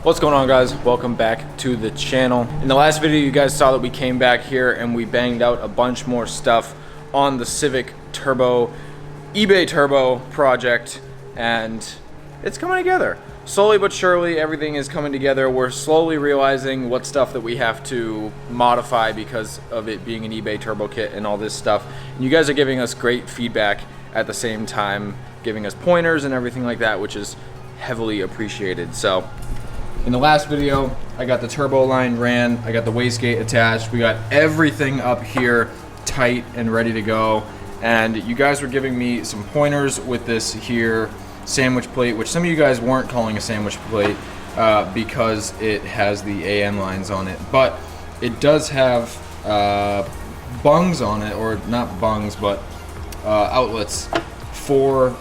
What's going on, guys? Welcome back to the channel. In the last video you guys saw that we came back here and we banged out a bunch more stuff on the CIVIC turbo, eBay turbo project, and it's coming together. Slowly but surely everything is coming together. We're slowly realizing what stuff that we have to modify because of it being an eBay turbo kit and all this stuff. And you guys are giving us great feedback at the same time, giving us pointers and everything like that, which is heavily appreciated. So in the last video, I got the turbo line ran, I got the wastegate attached, we got everything up here tight and ready to go. And you guys were giving me some pointers with this here sandwich plate, which some of you guys weren't calling a sandwich plate because it has the AN lines on it. But it does have bungs on it, or not bungs, but outlets for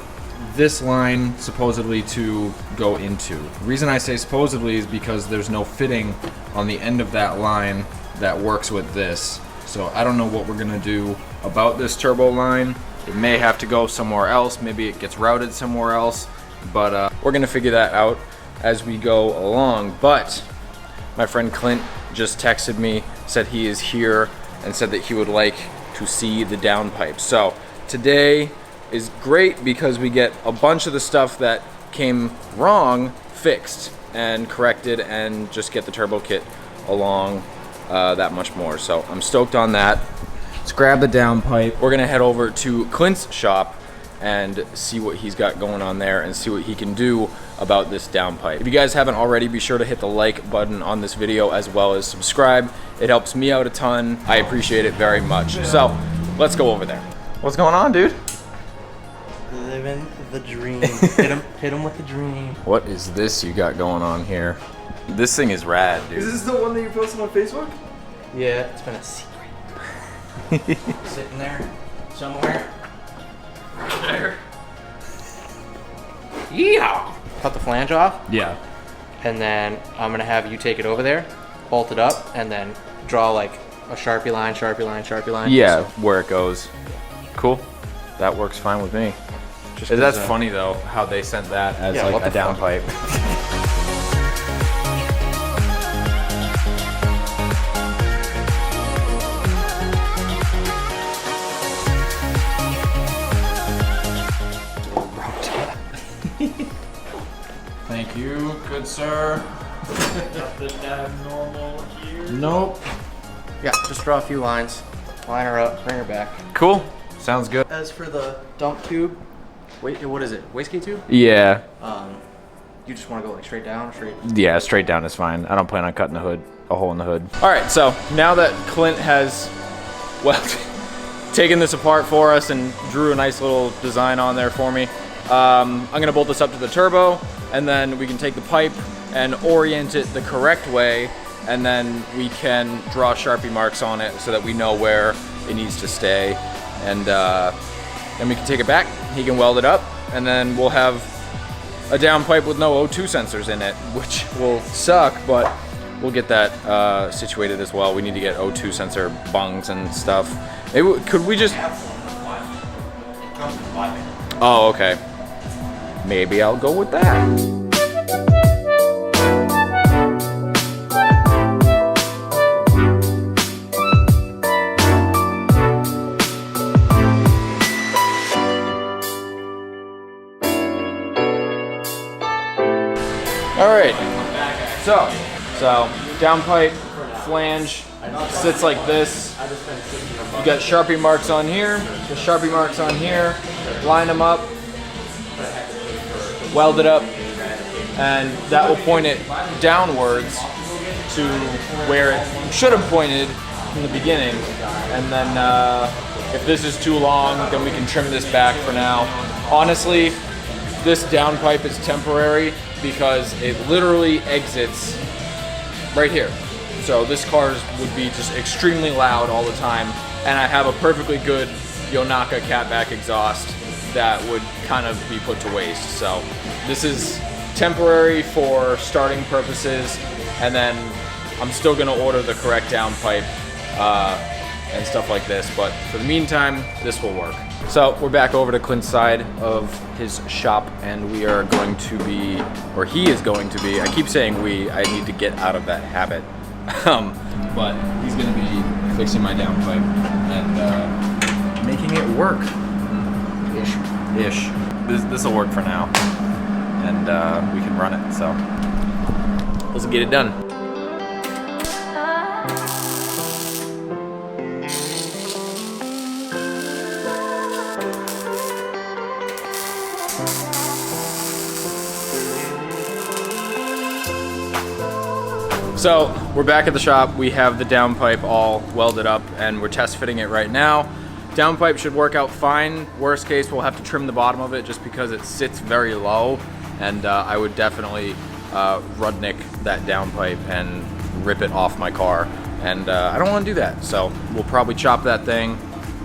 this line supposedly to go into. The reason I say supposedly is because there's no fitting on the end of that line that works with this. So I don't know what we're gonna do about this turbo line. It may have to go somewhere else, maybe it gets routed somewhere else, but we're gonna figure that out as we go along. But my friend Clint just texted me, said he is here, and said that he would like to see the downpipe. So today is great because we get a bunch of the stuff that came wrong fixed and corrected, and just get the turbo kit along that much more. So I'm stoked on that. Let's grab the downpipe. We're gonna head over to Clint's shop and see what he's got going on there and see what he can do about this downpipe. If you guys haven't already, be sure to hit the like button on this video as well as subscribe. It helps me out a ton. I appreciate it very much. So let's go over there. What's going on, dude? Living the dream. hit him with the dream. What is this you got going on here? This thing is rad, dude. Is this the one that you posted on Facebook? Yeah, it's been a secret. Sitting there somewhere. Right there. Yeehaw! Cut the flange off. Yeah. And then I'm gonna have you take it over there, bolt it up, and then draw like a Sharpie line, Sharpie line, Sharpie line. Yeah, where it goes. Cool. That works fine with me. That's funny though, how they sent that as like a downpipe. Thank you, good sir. Nothing abnormal here. Nope. Yeah, just draw a few lines, line her up, bring her back. Cool. Sounds good. As for the dump tube, wait, what is it? Wastegate tube? Yeah. You just want to go like straight down, straight? Yeah, straight down is fine. I don't plan on cutting the hood, a hole in the hood. All right, so now that Clint has, well, taken this apart for us and drew a nice little design on there for me, I'm gonna bolt this up to the turbo, and then we can take the pipe and orient it the correct way, and then we can draw Sharpie marks on it so that we know where it needs to stay. And then we can take it back, he can weld it up, and then we'll have a downpipe with no O2 sensors in it, which will suck, but we'll get that situated as well. We need to get O2 sensor bungs and stuff. Maybe, could we just... Oh, okay. Maybe I'll go with that. All right, so downpipe flange sits like this. You got Sharpie marks on here, the Sharpie marks on here. Line them up, weld it up, and that will point it downwards to where it should have pointed from the beginning. And then if this is too long, then we can trim this back for now. Honestly, this downpipe is temporary because it literally exits right here. So this car would be just extremely loud all the time, and I have a perfectly good Yonaka catback exhaust that would kind of be put to waste. So this is temporary for starting purposes, and then I'm still gonna order the correct downpipe and stuff like this, but for the meantime, this will work. So we're back over to Clint's side of his shop, and we are going to be, or he is going to be, I keep saying we, I need to get out of that habit. But he's gonna be fixing my downpipe and making it work. Ish. This will work for now. And we can run it, so let's get it done. So we're back at the shop. We have the downpipe all welded up and we're test fitting it right now. Downpipe should work out fine. Worst case, we'll have to trim the bottom of it just because it sits very low, and I would definitely Rudnick that downpipe and rip it off my car, and I don't want to do that. So we'll probably chop that thing,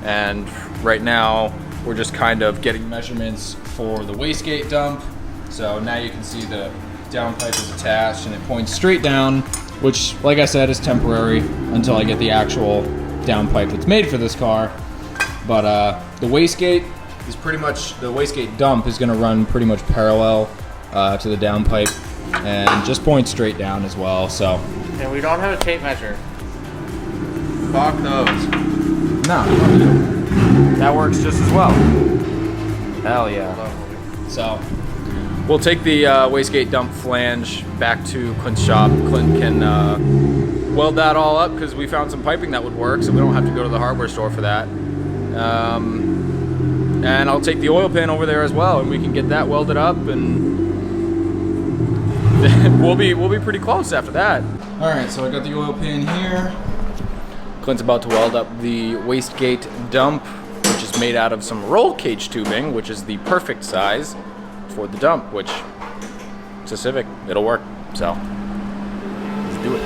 and right now we're just kind of getting measurements for the wastegate dump. So now you can see the downpipe is attached and it points straight down, which, like I said, is temporary until I get the actual downpipe that's made for this car. But the wastegate is pretty much, the wastegate dump is going to run pretty much parallel to the downpipe and just point straight down as well. So. And we don't have a tape measure. Fuck those. No, that works just as well. Hell yeah. So we'll take the wastegate dump flange back to Clint's shop. Clint can weld that all up because we found some piping that would work, so we don't have to go to the hardware store for that. And I'll take the oil pan over there as well, and we can get that welded up, and we'll be pretty close after that. All right, so I got the oil pan here. Clint's about to weld up the wastegate dump, which is made out of some roll cage tubing, which is the perfect size for the dump, which it's a Civic, it'll work. So let's do it.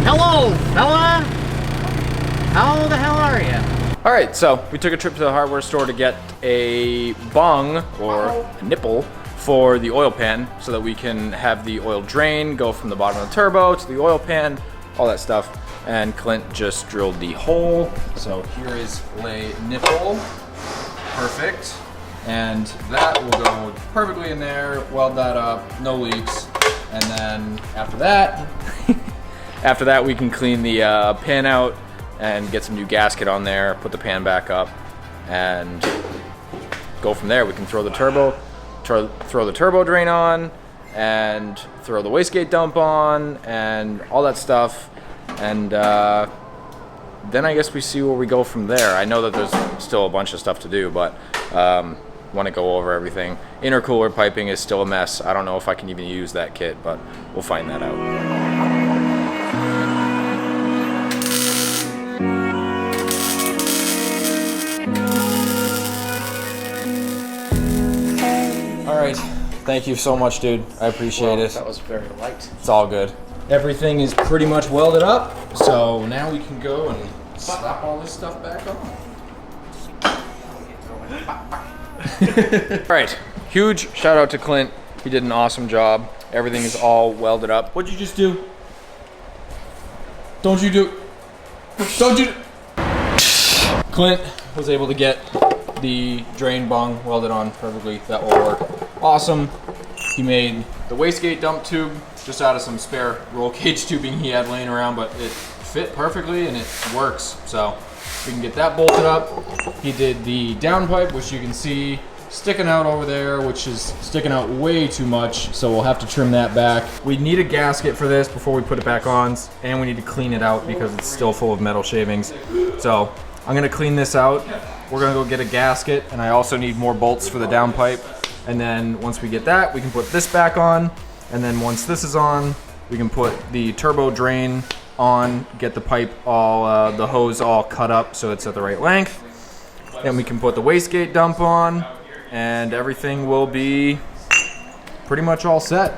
Hello, fella! How the hell are you? All right, so we took a trip to the hardware store to get a bung or a nipple for the oil pan so that we can have the oil drain go from the bottom of the turbo to the oil pan, all that stuff. And Clint just drilled the hole. So here is lay nipple, perfect. And that will go perfectly in there, weld that up, no leaks. And then after that, after that we can clean the pan out and get some new gasket on there, put the pan back up, and go from there. We can throw the turbo drain on, and throw the wastegate dump on, and all that stuff. And then I guess we see where we go from there. I know that there's still a bunch of stuff to do, but want to go over everything. Intercooler piping is still a mess. I don't know if I can even use that kit, but we'll find that out. All right, thank you so much, dude. I appreciate it. That was very light. It's all good. Everything is pretty much welded up, so now we can go and slap all this stuff back on. All right, huge shout out to Clint. He did an awesome job. Everything is all welded up. What'd you just do? Don't you do? Clint was able to get the drain bung welded on perfectly. That will work. Awesome. He made the wastegate dump tube just out of some spare roll cage tubing he had laying around, but it fit perfectly and it works. So we can get that bolted up. He did the downpipe, which you can see sticking out over there, which is sticking out way too much. So we'll have to trim that back. We need a gasket for this before we put it back on, and we need to clean it out because it's still full of metal shavings. So I'm gonna clean this out. We're gonna go get a gasket, and I also need more bolts for the downpipe. And then once we get that, we can put this back on. And then once this is on, we can put the turbo drain on, get the pipe all, the hose all cut up so it's at the right length. Then we can put the wastegate dump on, and everything will be pretty much all set.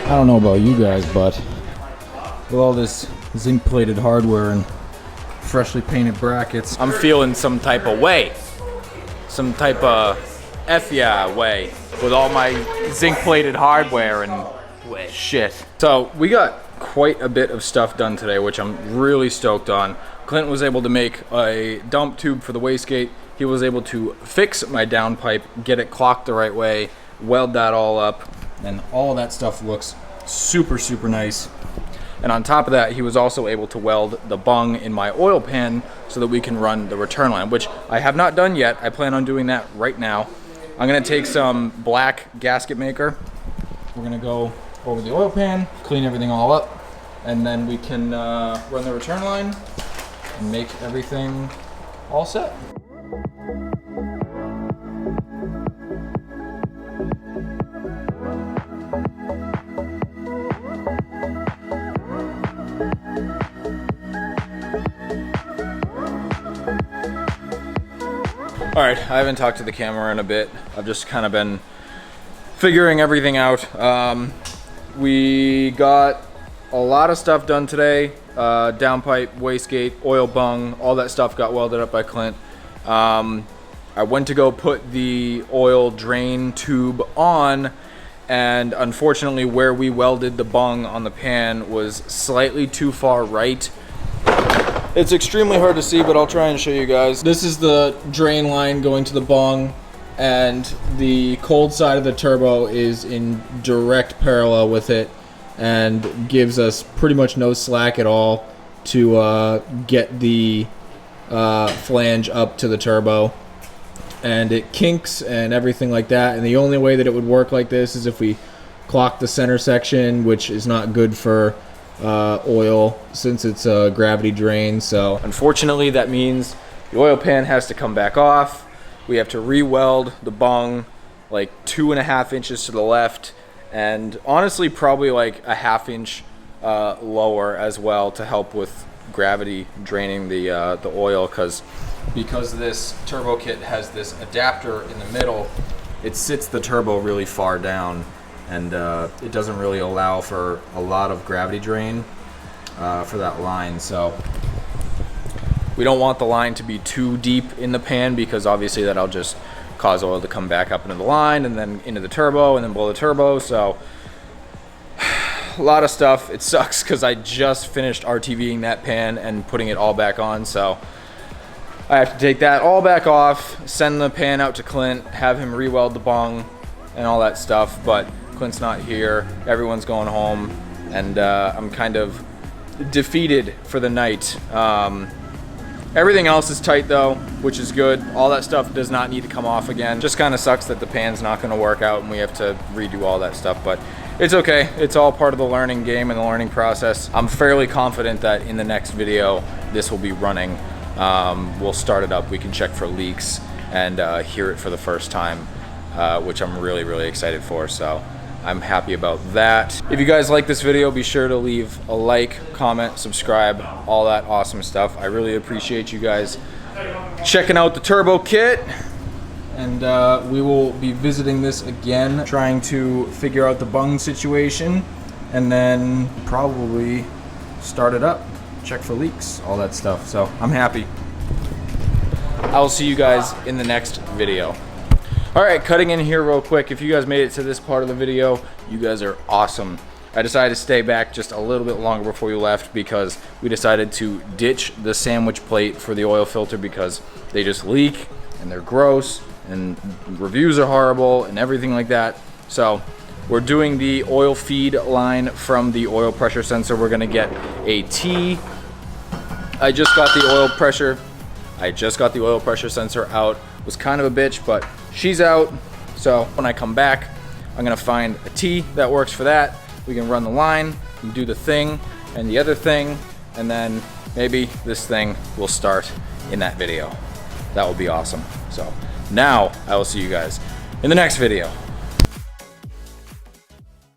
I don't know about you guys, but with all this zinc plated hardware and freshly painted brackets, I'm feeling some type of way. Some type of F yeah way with all my zinc plated hardware and shit. So we got quite a bit of stuff done today, which I'm really stoked on. Clint was able to make a dump tube for the wastegate. He was able to fix my downpipe, get it clocked the right way, weld that all up, and all of that stuff looks super, super nice. And on top of that, he was also able to weld the bung in my oil pan so that we can run the return line, which I have not done yet. I plan on doing that right now. I'm gonna take some black gasket maker. We're gonna go over the oil pan, clean everything all up, and then we can run the return line and make everything all set. All right, I haven't talked to the camera in a bit. I've just kind of been figuring everything out. We got a lot of stuff done today. Downpipe, wastegate, oil bung, all that stuff got welded up by Clint. I went to go put the oil drain tube on, and unfortunately where we welded the bung on the pan was slightly too far right. It's extremely hard to see, but I'll try and show you guys. This is the drain line going to the bung, and the cold side of the turbo is in direct parallel with it and gives us pretty much no slack at all to get the flange up to the turbo. And it kinks and everything like that, and the only way that it would work like this is if we clock the center section, which is not good for oil since it's a gravity drain. So unfortunately that means the oil pan has to come back off. We have to re-weld the bung like 2.5 inches to the left, and honestly probably like a 1/2 inch lower as well to help with gravity draining the oil, because this turbo kit has this adapter in the middle. It sits the turbo really far down, and it doesn't really allow for a lot of gravity drain for that line. So we don't want the line to be too deep in the pan, because obviously that'll just cause oil to come back up into the line and then into the turbo and then blow the turbo. So a lot of stuff. It sucks because I just finished RTVing that pan and putting it all back on. So I have to take that all back off, send the pan out to Clint, have him re-weld the bung and all that stuff. But Clint's not here, everyone's going home, and I'm kind of defeated for the night. Everything else is tight though, which is good. All that stuff does not need to come off again. Just kind of sucks that the pan's not going to work out and we have to redo all that stuff, but it's okay. It's all part of the learning game and the learning process. I'm fairly confident that in the next video this will be running. We'll start it up, we can check for leaks and hear it for the first time, which I'm really, really excited for. So I'm happy about that. If you guys like this video, be sure to leave a like, comment, subscribe, all that awesome stuff. I really appreciate you guys checking out the turbo kit. And we will be visiting this again, trying to figure out the bung situation, and then probably start it up, check for leaks, all that stuff. So I'm happy. I will see you guys in the next video. All right, cutting in here real quick. If you guys made it to this part of the video, you guys are awesome. I decided to stay back just a little bit longer before you left because we decided to ditch the sandwich plate for the oil filter because they just leak and they're gross and reviews are horrible and everything like that. So we're doing the oil feed line from the oil pressure sensor. We're gonna get a T. I just got the oil pressure sensor out. It was kind of a bitch, but she's out. So when I come back, I'm gonna find a T that works for that. We can run the line and do the thing and the other thing, and then maybe this thing will start in that video. That will be awesome. So now I will see you guys in the next video.